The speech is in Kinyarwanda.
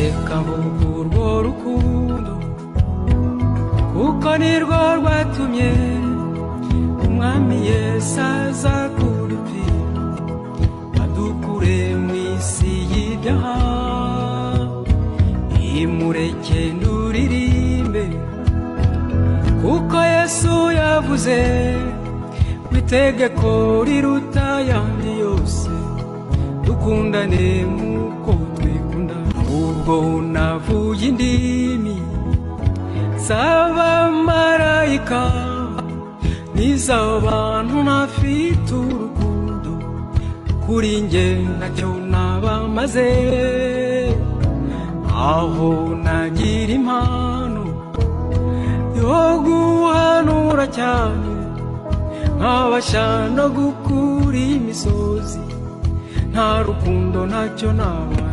reka mvuge urwo rukundo kuko nirwo rwatumye umwami Yesu aza kudupfira adukure mu isi y'ibyaha. Imureke nduririmbe kuko Yesu yavuze itegeko riruta ayandi yose, dukundane nk'uko twikunda. Ubwo navuye indimi z'abamarayika n'iz'abantu ntafite urukundo, kuri njye ntacyo nabamaze. Aho nagira impano yo guhanura cyane, nkabasha no gukura imisozi, nta rukundo ntacyo naba.